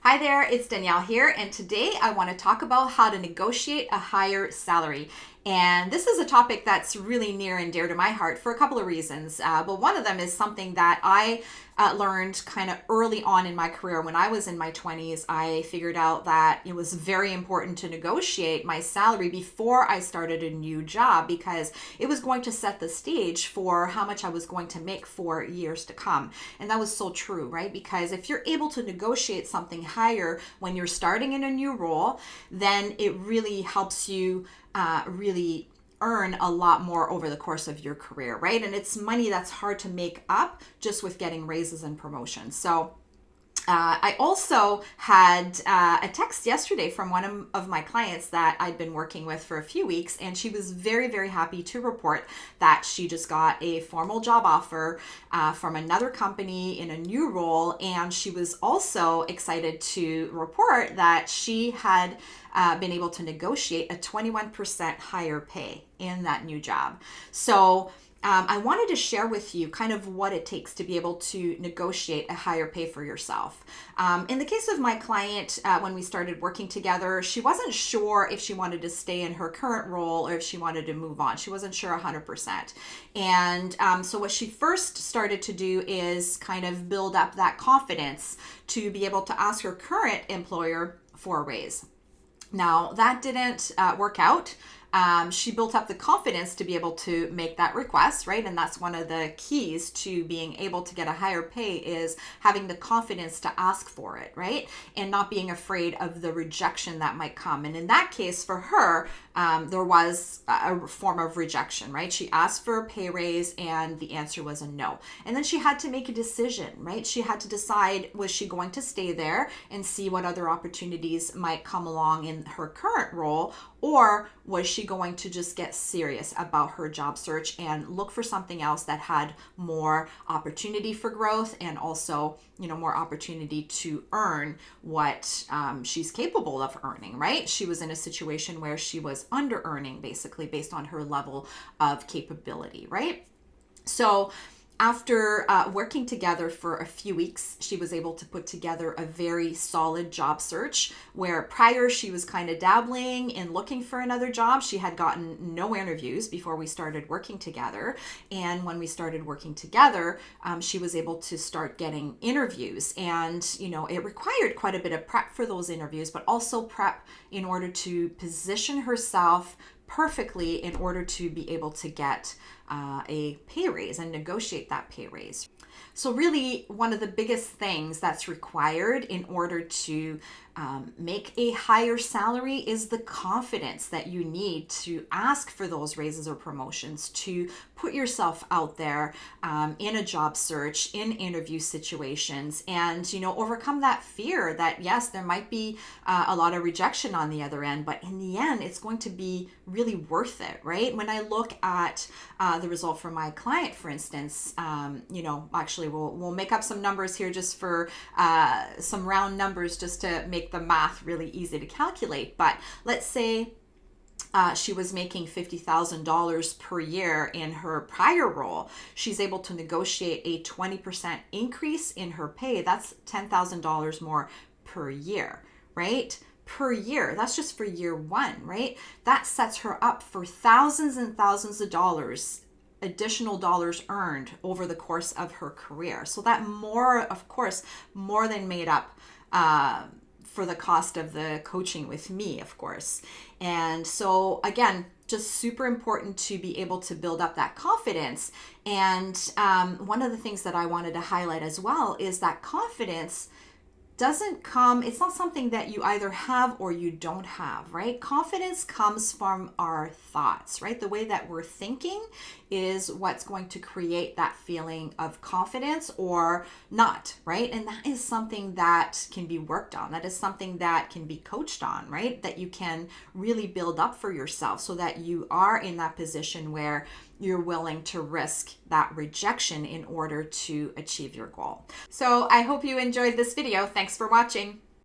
Hi there, it's Danielle here, and today I want to talk about how to negotiate a higher salary. And this is a topic that's really near and dear to my heart for a couple of reasons. But one of them is something that I learned kind of early on in my career. When I was in my 20s, I figured out that it was very important to negotiate my salary before I started a new job because it was going to set the stage for how much I was going to make for years to come. And that was so true, right? Because if you're able to negotiate something higher when you're starting in a new role, then it really helps you really earn a lot more over the course of your career, right? And it's money that's hard to make up just with getting raises and promotions. So I also had a text yesterday from one of my clients that I'd been working with for a few weeks, and she was very, very happy to report that she just got a formal job offer from another company in a new role, and she was also excited to report that she had been able to negotiate a 21% higher pay in that new job. So I wanted to share with you kind of what it takes to be able to negotiate a higher pay for yourself. In the case of my client, when we started working together, she wasn't sure if she wanted to stay in her current role or if she wanted to move on. She wasn't sure 100%. And so what she first started to do is kind of build up that confidence to be able to ask her current employer for a raise. Now, that didn't work out. She built up the confidence to be able to make that request, right? And that's one of the keys to being able to get a higher pay is having the confidence to ask for it, right? And not being afraid of the rejection that might come. And in that case, for her, there was a form of rejection, right? She asked for a pay raise and the answer was a no. And then she had to make a decision, right? She had to decide, was she going to stay there and see what other opportunities might come along in her current role, or was she going to just get serious about her job search and look for something else that had more opportunity for growth and also, more opportunity to earn what she's capable of earning, right? She was in a situation where she was under earning basically based on her level of capability, right? So after working together for a few weeks, she was able to put together a very solid job search where prior she was kind of dabbling in looking for another job. She had gotten no interviews before we started working together. And when we started working together, she was able to start getting interviews. And, it required quite a bit of prep for those interviews, but also prep in order to position herself perfectly in order to be able to get a pay raise and negotiate that pay raise. So really, one of the biggest things that's required in order to make a higher salary is the confidence that you need to ask for those raises or promotions, to put yourself out there in a job search, in interview situations, and overcome that fear that yes, there might be a lot of rejection on the other end, but in the end, it's going to be really worth it, right? When I look at the result for my client, for instance, actually we'll make up some numbers here just for some round numbers just to make the math really easy to calculate. But let's say she was making $50,000 per year in her prior role. She's able to negotiate a 20% increase in her pay. That's $10,000 more per year, right? Per year. That's just for year one, right? That sets her up for thousands and thousands of dollars, additional dollars earned over the course of her career. So that more than made up for the cost of the coaching with me, of course. And so again, just super important to be able to build up that confidence. And one of the things that I wanted to highlight as well is that confidence it's not something that you either have or you don't have, right? Confidence comes from our thoughts, right? The way that we're thinking is what's going to create that feeling of confidence or not, right? And that is something that can be worked on. That is something that can be coached on, right? That you can really build up for yourself so that you are in that position where you're willing to risk that rejection in order to achieve your goal. So I hope you enjoyed this video. Thanks for watching.